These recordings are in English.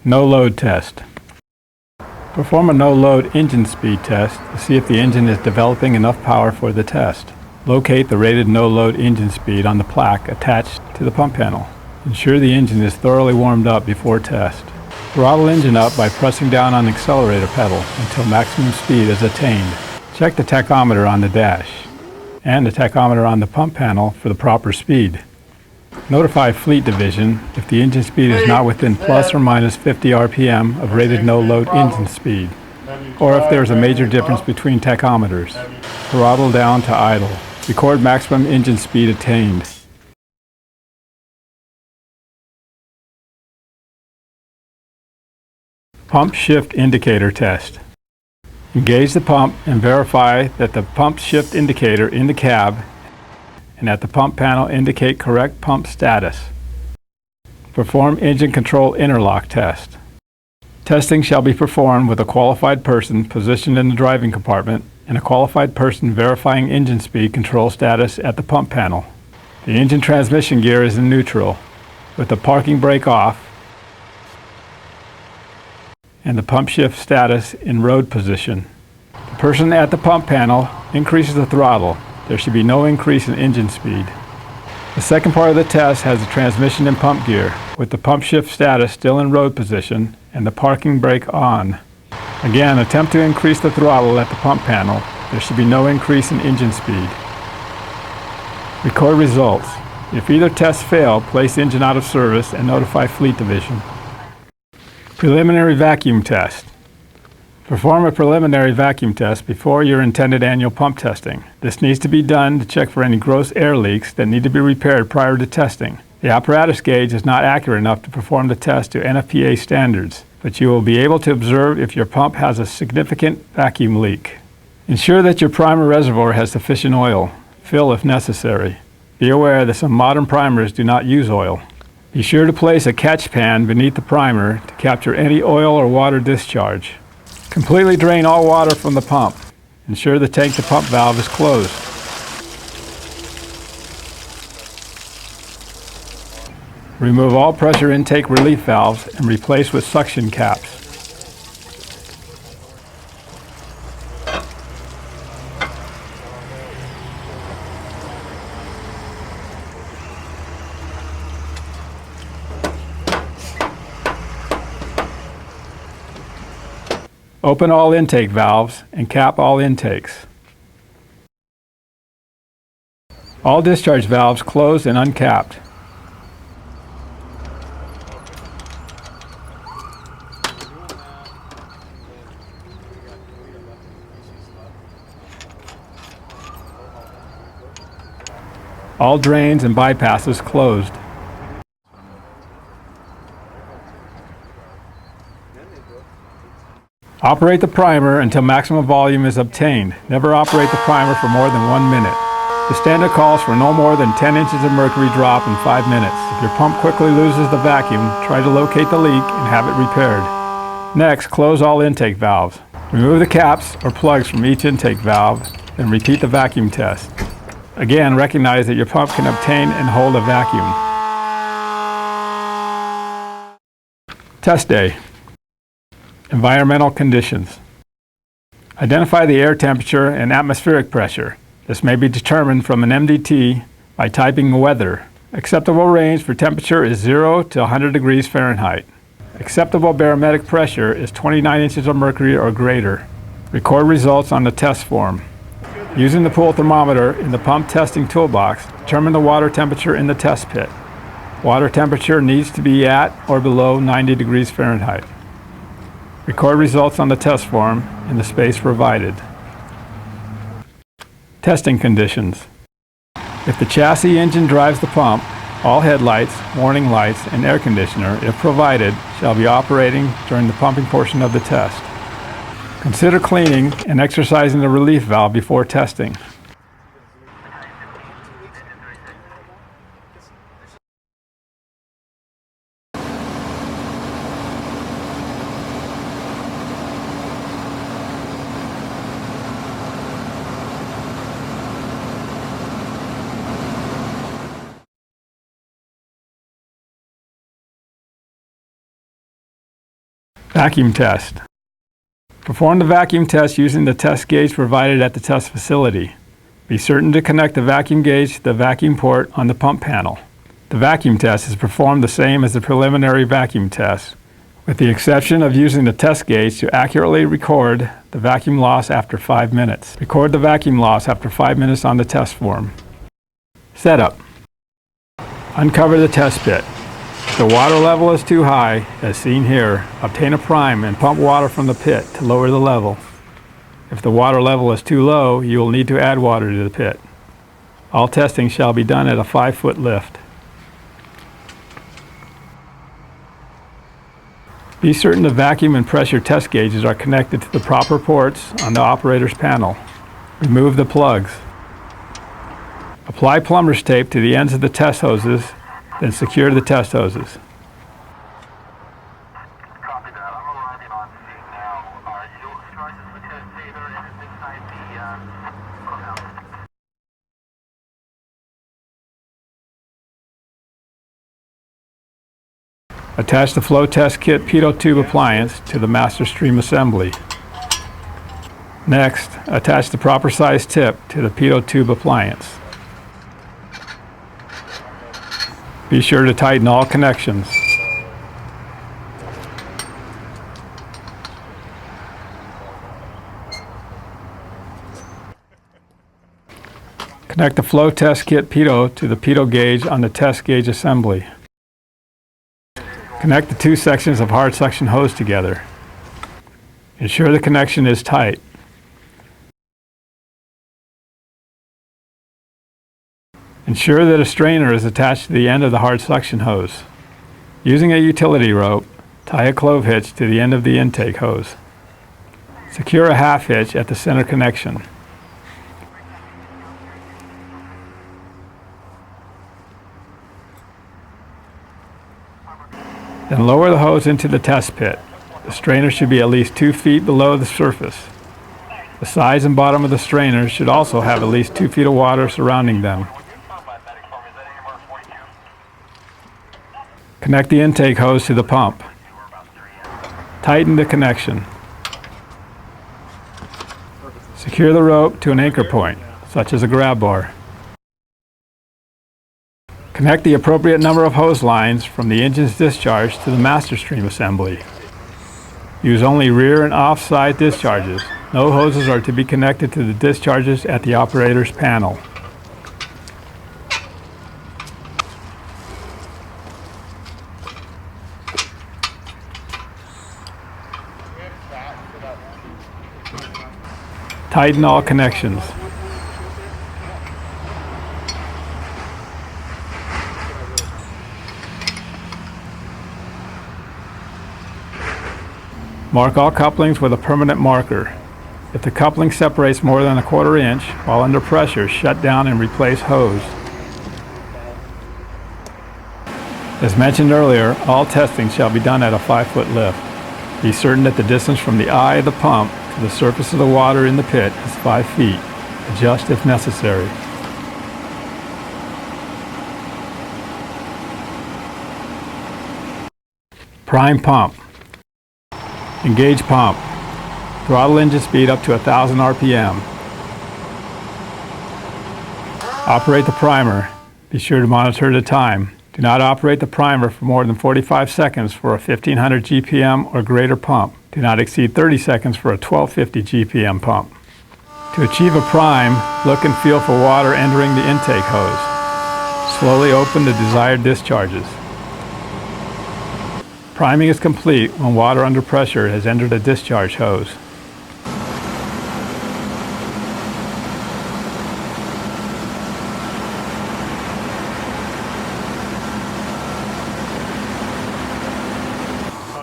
No-load test. Perform a no-load engine speed test to see if the engine is developing enough power for the test. Locate the rated no-load engine speed on the plaque attached to the pump panel. Ensure the engine is thoroughly warmed up before test. Throttle engine up by pressing down on the accelerator pedal until maximum speed is attained. Check the tachometer on the dash and the tachometer on the pump panel for the proper speed. Notify Fleet Division if the engine speed is not within plus or minus 50 RPM of rated no-load engine speed, or if there is a major difference between tachometers. Throttle down to idle. Record maximum engine speed attained. Pump shift indicator test. Engage the pump and verify that the pump shift indicator in the cab and at the pump panel indicate correct pump status. Perform engine control interlock test. Testing shall be performed with a qualified person positioned in the driving compartment and a qualified person verifying engine speed control status at the pump panel. The engine transmission gear is in neutral, with the parking brake off and the pump shift status in road position. The person at the pump panel increases the throttle. There should be no increase in engine speed. The second part of the test has the transmission and pump gear, with the pump shift status still in road position and the parking brake on. Again, attempt to increase the throttle at the pump panel. There should be no increase in engine speed. Record results. If either test fail, place engine out of service and notify Fleet Division. Preliminary vacuum test. Perform a preliminary vacuum test before your intended annual pump testing. This needs to be done to check for any gross air leaks that need to be repaired prior to testing. The apparatus gauge is not accurate enough to perform the test to NFPA standards, but you will be able to observe if your pump has a significant vacuum leak. Ensure that your primer reservoir has sufficient oil. Fill if necessary. Be aware that some modern primers do not use oil. Be sure to place a catch pan beneath the primer to capture any oil or water discharge. Completely drain all water from the pump. Ensure the tank to pump valve is closed. Remove all pressure intake relief valves and replace with suction caps. Open all intake valves and cap all intakes. All discharge valves closed and uncapped. All drains and bypasses closed. Operate the primer until maximum volume is obtained. Never operate the primer for more than 1 minute. The standard calls for no more than 10 inches of mercury drop in 5 minutes. If your pump quickly loses the vacuum, try to locate the leak and have it repaired. Next, close all intake valves. Remove the caps or plugs from each intake valve, then repeat the vacuum test. Again, recognize that your pump can obtain and hold a vacuum. Test day. Environmental conditions. Identify the air temperature and atmospheric pressure. This may be determined from an MDT by typing weather. Acceptable range for temperature is 0 to 100 degrees Fahrenheit. Acceptable barometric pressure is 29 inches of mercury or greater. Record results on the test form. Using the pool thermometer in the pump testing toolbox, determine the water temperature in the test pit. Water temperature needs to be at or below 90 degrees Fahrenheit. Record results on the test form in the space provided. Testing conditions. If the chassis engine drives the pump, all headlights, warning lights, and air conditioner, if provided, shall be operating during the pumping portion of the test. Consider cleaning and exercising the relief valve before testing. Vacuum test. Perform the vacuum test using the test gauge provided at the test facility. Be certain to connect the vacuum gauge to the vacuum port on the pump panel. The vacuum test is performed the same as the preliminary vacuum test, with the exception of using the test gauge to accurately record the vacuum loss after 5 minutes. Record the vacuum loss after 5 minutes on the test form. Setup. Uncover the test pit. If the water level is too high, as seen here, obtain a prime and pump water from the pit to lower the level. If the water level is too low, you will need to add water to the pit. All testing shall be done at a 5-foot lift. Be certain the vacuum and pressure test gauges are connected to the proper ports on the operator's panel. Remove the plugs. Apply plumber's tape to the ends of the test hoses, then secure the test hoses. Copy that. I'm arriving on scene now. You'll start the test data and it's inside the clubhouse. Attach the flow test kit pitot tube appliance to the master stream assembly. Next, attach the proper size tip to the pitot tube appliance. Be sure to tighten all connections. Connect the flow test kit pitot to the pitot gauge on the test gauge assembly. Connect the two sections of hard suction hose together. Ensure the connection is tight. Ensure that a strainer is attached to the end of the hard suction hose. Using a utility rope, tie a clove hitch to the end of the intake hose. Secure a half hitch at the center connection. Then lower the hose into the test pit. The strainer should be at least 2 feet below the surface. The sides and bottom of the strainer should also have at least 2 feet of water surrounding them. Connect the intake hose to the pump. Tighten the connection. Secure the rope to an anchor point, such as a grab bar. Connect the appropriate number of hose lines from the engine's discharge to the master stream assembly. Use only rear and off-side discharges. No hoses are to be connected to the discharges at the operator's panel. Tighten all connections. Mark all couplings with a permanent marker. If the coupling separates more than 1/4 inch, while under pressure, shut down and replace hose. As mentioned earlier, all testing shall be done at a 5-foot lift. Be certain that the distance from the eye of the pump to the surface of the water in the pit is 5 feet. Adjust if necessary. Prime pump. Engage pump. Throttle engine speed up to 1,000 RPM. Operate the primer. Be sure to monitor the time. Do not operate the primer for more than 45 seconds for a 1500 GPM or greater pump. Do not exceed 30 seconds for a 1250 GPM pump. To achieve a prime, look and feel for water entering the intake hose. Slowly open the desired discharges. Priming is complete when water under pressure has entered a discharge hose.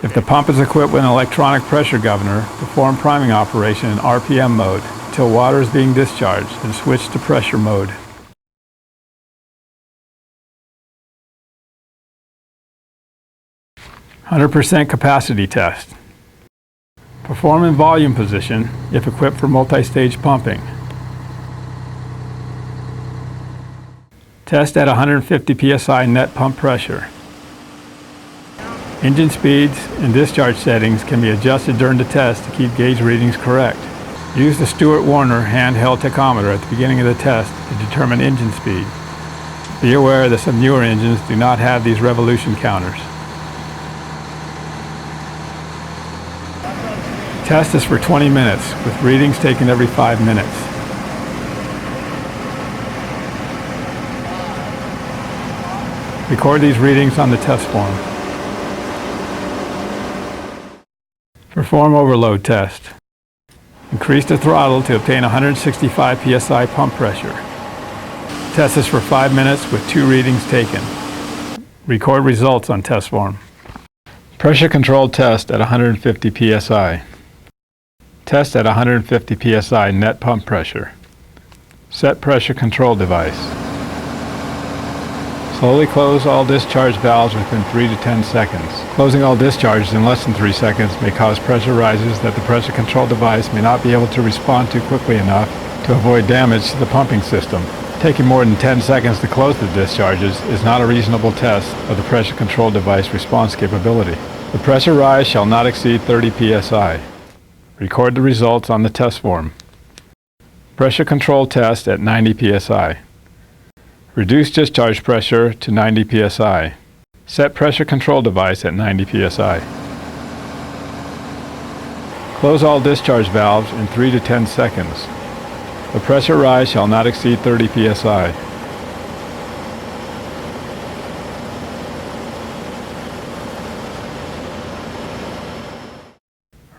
If the pump is equipped with an electronic pressure governor, perform priming operation in RPM mode until water is being discharged, and switch to pressure mode. "100% capacity test. Perform in volume position if equipped for multi-stage pumping. Test at 150 psi net pump pressure. Engine speeds and discharge settings can be adjusted during the test to keep gauge readings correct. Use the Stewart Warner handheld tachometer at the beginning of the test to determine engine speed. Be aware that some newer engines do not have these revolution counters. Test is for 20 minutes, with readings taken every 5 minutes. Record these readings on the test form. Perform overload test. Increase the throttle to obtain 165 psi pump pressure. Test is for 5 minutes with 2 readings taken. Record results on test form. Pressure control test at 150 psi. Test at 150 psi net pump pressure. Set pressure control device. Slowly close all discharge valves within 3 to 10 seconds. Closing all discharges in less than 3 seconds may cause pressure rises that the pressure control device may not be able to respond to quickly enough to avoid damage to the pumping system. Taking more than 10 seconds to close the discharges is not a reasonable test of the pressure control device response capability. The pressure rise shall not exceed 30 psi. Record the results on the test form. Pressure control test at 90 psi. Reduce discharge pressure to 90 psi. Set pressure control device at 90 psi. Close all discharge valves in 3 to 10 seconds. The pressure rise shall not exceed 30 psi.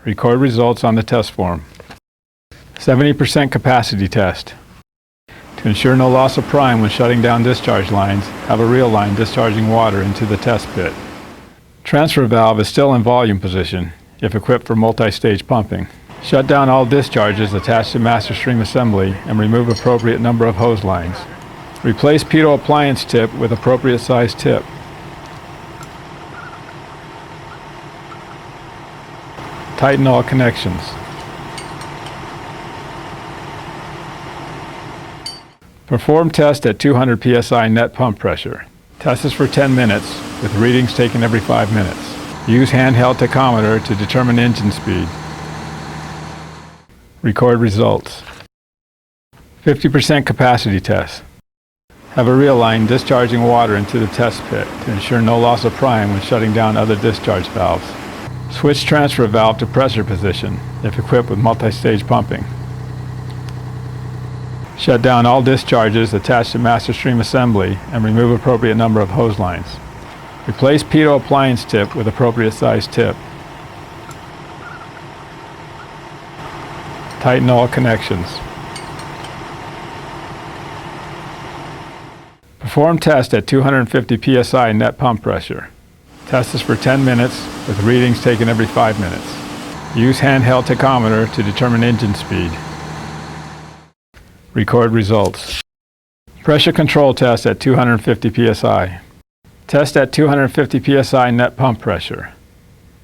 Record results on the test form. 70% capacity test. To ensure no loss of prime when shutting down discharge lines, have a reel line discharging water into the test pit. Transfer valve is still in volume position, if equipped for multi-stage pumping. Shut down all discharges attached to master stream assembly and remove appropriate number of hose lines. Replace pitot appliance tip with appropriate size tip. Tighten all connections. Perform test at 200 psi net pump pressure. Test is for 10 minutes, with readings taken every 5 minutes. Use handheld tachometer to determine engine speed. Record results. 50% capacity test. Have a reel line discharging water into the test pit to ensure no loss of prime when shutting down other discharge valves. Switch transfer valve to pressure position, if equipped with multi-stage pumping. Shut down all discharges attached to master stream assembly and remove appropriate number of hose lines. Replace pitot appliance tip with appropriate size tip. Tighten all connections. Perform test at 250 psi net pump pressure. Test is for 10 minutes with readings taken every 5 minutes. Use handheld tachometer to determine engine speed. Record results. Pressure control test at 250 psi. Test at 250 psi net pump pressure.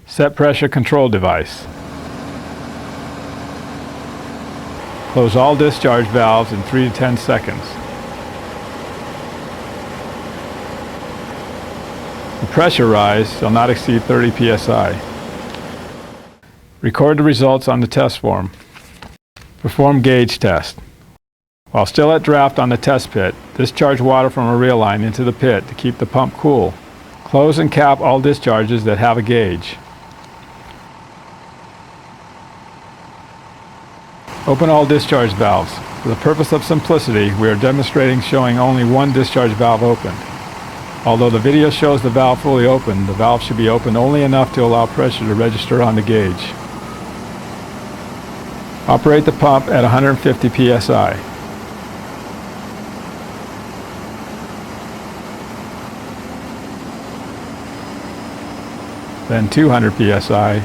Set pressure control device. Close all discharge valves in 3 to 10 seconds. The pressure rise shall not exceed 30 psi. Record the results on the test form. Perform gauge test. While still at draft on the test pit, discharge water from a reel line into the pit to keep the pump cool. Close and cap all discharges that have a gauge. Open all discharge valves. For the purpose of simplicity, we are demonstrating showing only one discharge valve opened. Although the video shows the valve fully open, the valve should be opened only enough to allow pressure to register on the gauge. Operate the pump at 150 psi. Then 200 psi,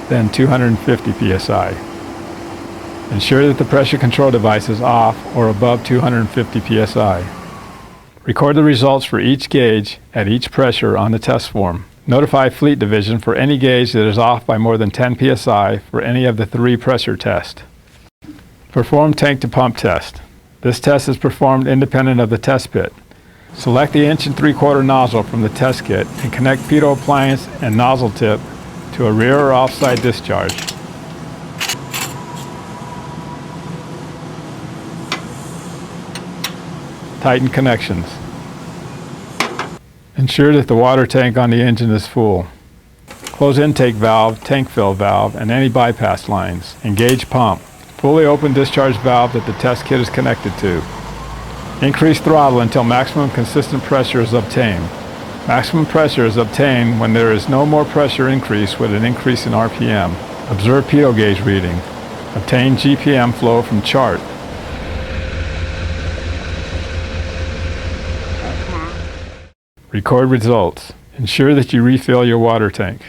then 250 psi. Ensure that the pressure control device is off or above 250 psi. Record the results for each gauge at each pressure on the test form. Notify Fleet Division for any gauge that is off by more than 10 psi for any of the 3 pressure tests. Perform tank to pump test. This test is performed independent of the test pit. Select the 1 3/4 nozzle from the test kit and connect pitot appliance and nozzle tip to a rear or offside discharge. Tighten connections. Ensure that the water tank on the engine is full. Close intake valve, tank fill valve, and any bypass lines. Engage pump. Fully open discharge valve that the test kit is connected to. Increase throttle until maximum consistent pressure is obtained. Maximum pressure is obtained when there is no more pressure increase with an increase in RPM. Observe pitot gauge reading. Obtain GPM flow from chart. Record results. Ensure that you refill your water tank.